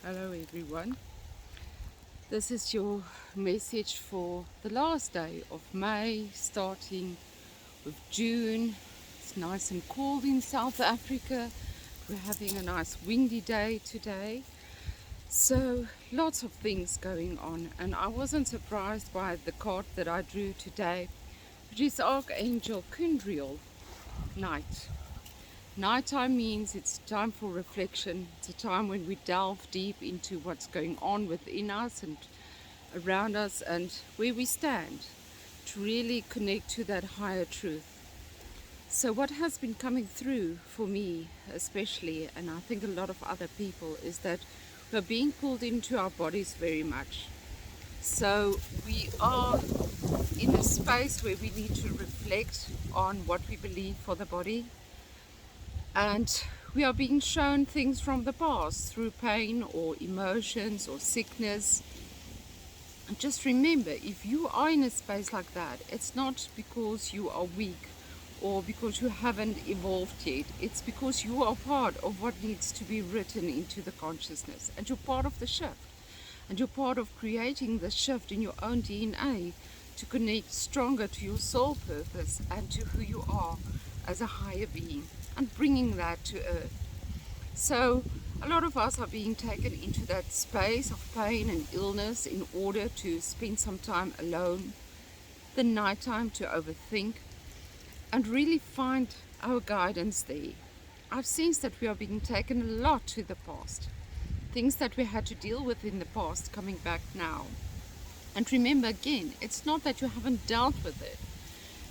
Hello everyone. This is your message for the last day of May, starting with June. It's nice and cold in South Africa. We're having a nice windy day today. So lots of things going on, and I wasn't surprised by the card that I drew today, which is Archangel Kundriel, Night. Nighttime means it's time for reflection. It's a time when we delve deep into what's going on within us and around us and where we stand to really connect to that higher truth. So what has been coming through for me especially, and I think a lot of other people, is that we're being pulled into our bodies very much. So we are in a space where we need to reflect on what we believe for the body, and we are being shown things from the past through pain or emotions or sickness. And just remember, if you are in a space like that, it's not because you are weak or because you haven't evolved yet. It's because you are part of what needs to be written into the consciousness, and you're part of the shift. And you're part of creating the shift in your own DNA to connect stronger to your soul purpose and to who you are as a higher being, and bringing that to earth. So a lot of us are being taken into that space of pain and illness in order to spend some time alone, the nighttime, to overthink and really find our guidance there. I've sensed that we are being taken a lot to the past, things that we had to deal with in the past coming back now. And remember, again, it's not that you haven't dealt with it.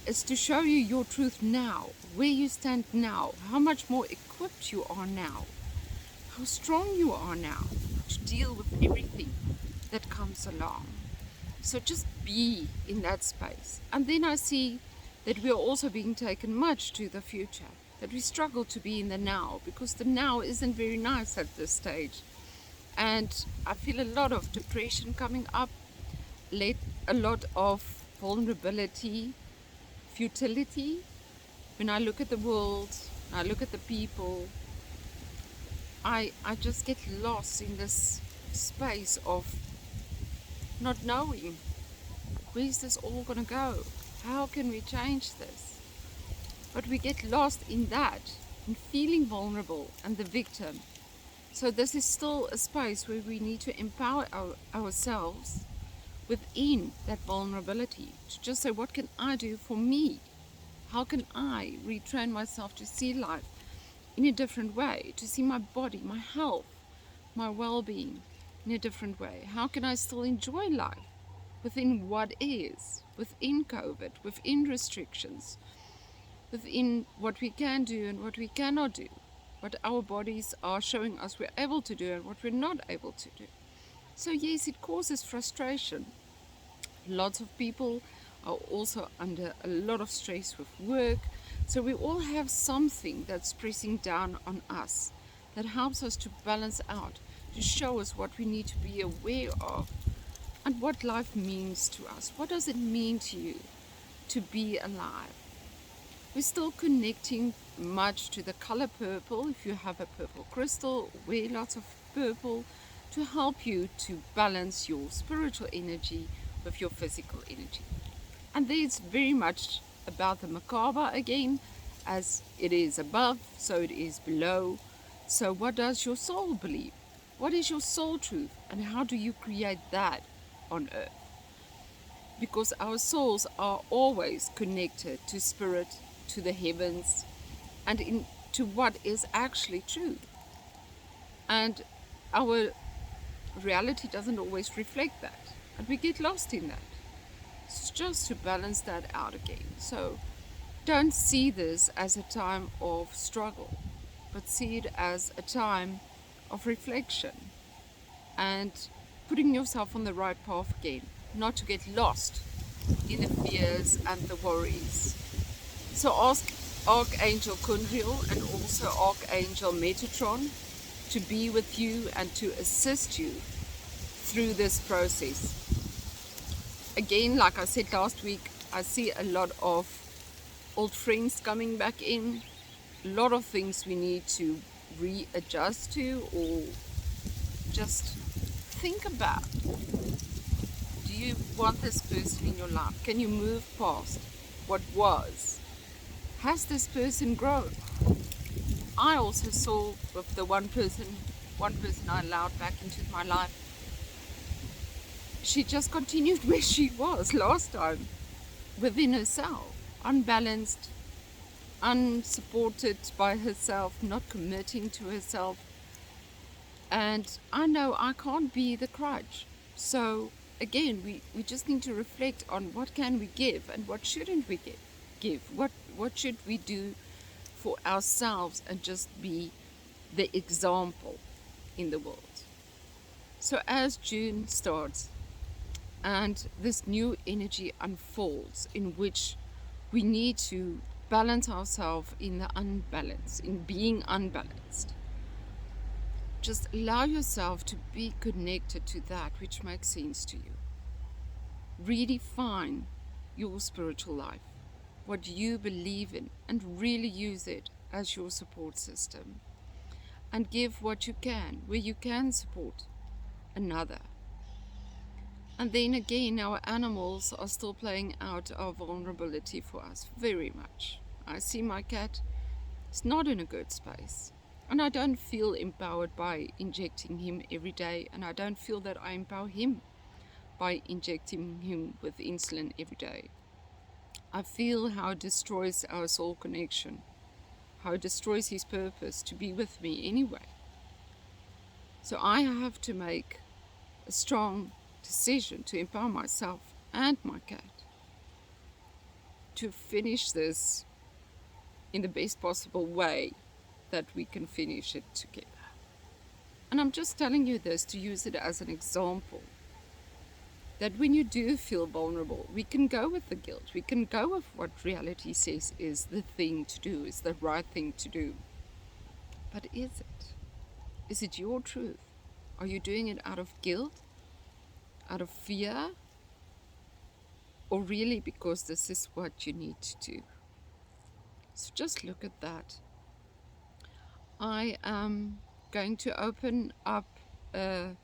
It's to show you your truth now, where you stand now, how much more equipped you are now, how strong you are now to deal with everything that comes along. So just be in that space. And then I see that we are also being taken much to the future, that we struggle to be in the now, because the now isn't very nice at this stage. And I feel a lot of depression coming up, a lot of vulnerability, futility. When I look at the world, I look at the people, I just get lost in this space of not knowing, where's this all gonna go? How can we change this? But we get lost in that, in feeling vulnerable and the victim. So this is still a space where we need to empower ourselves within that vulnerability, to just say, what can I do for me? How can I retrain myself to see life in a different way, to see my body, my health, my well-being in a different way? How can I still enjoy life within what is, within COVID, within restrictions, within what we can do and what we cannot do, what our bodies are showing us we're able to do and what we're not able to do? So yes, it causes frustration. Lots of people are also under a lot of stress with work. So we all have something that's pressing down on us that helps us to balance out, to show us what we need to be aware of and what life means to us. What does it mean to you to be alive? We're still connecting much to the color purple. If you have a purple crystal, wear lots of purple to help you to balance your spiritual energy with your physical energy. And there it's very much about the macabre again, as it is above, so it is below. So what does your soul believe? What is your soul truth? And how do you create that on earth? Because our souls are always connected to spirit, to the heavens, and to what is actually true. And our reality doesn't always reflect that, and we get lost in that. It's just to balance that out again. So don't see this as a time of struggle, but see it as a time of reflection and putting yourself on the right path again, not to get lost in the fears and the worries. So ask Archangel Kundriel and also Archangel Metatron to be with you and to assist you through this process. Again, like I said last week, I see a lot of old friends coming back in, a lot of things we need to readjust to or just think about, do you want this person in your life? Can you move past what was? Has this person grown? I also saw with the one person I allowed back into my life, she just continued where she was last time, within herself, unbalanced, unsupported by herself, not committing to herself. And I know I can't be the crutch. So again, we just need to reflect on what can we give and what shouldn't we give. What should we do for ourselves and just be the example in the world. So as June starts and this new energy unfolds, in which we need to balance ourselves in the unbalance, in being unbalanced, just allow yourself to be connected to that which makes sense to you. Redefine your spiritual life, what you believe in, and really use it as your support system. And give what you can, where you can support another. And then again, our animals are still playing out our vulnerability for us very much. I see my cat is not in a good space. And I don't feel empowered by injecting him every day. And I don't feel that I empower him by injecting him with insulin every day. I feel how it destroys our soul connection, how it destroys his purpose to be with me anyway. So I have to make a strong decision to empower myself and my cat to finish this in the best possible way that we can finish it together. And I'm just telling you this to use it as an example, that when you do feel vulnerable, we can go with the guilt, we can go with what reality says is the thing to do, is the right thing to do. But is it? Is it your truth? Are you doing it out of guilt, out of fear, or really because this is what you need to do? So just look at that. I am going to open up a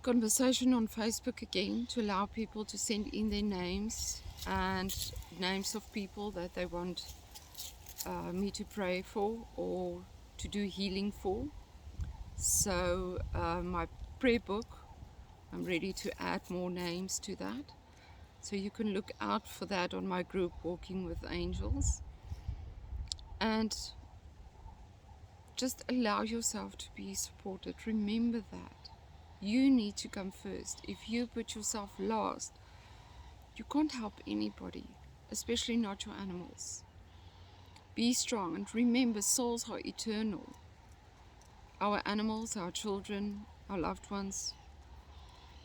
conversation on Facebook again to allow people to send in their names and names of people that they want me to pray for or to do healing for. So my prayer book, I'm ready to add more names to that. So you can look out for that on my group, Walking with Angels. And just allow yourself to be supported. Remember that. You need to come first. If you put yourself last, you can't help anybody, especially not your animals. Be strong and remember, souls are eternal. Our animals, our children, our loved ones,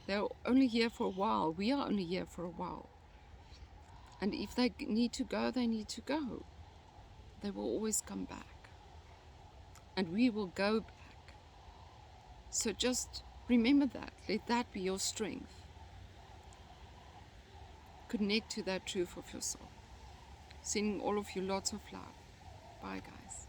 they're only here for a while. We are only here for a while. And if they need to go, they need to go. They will always come back. And we will go back. So just remember that. Let that be your strength. Connect to that truth of your soul. Sending all of you lots of love. Bye, guys.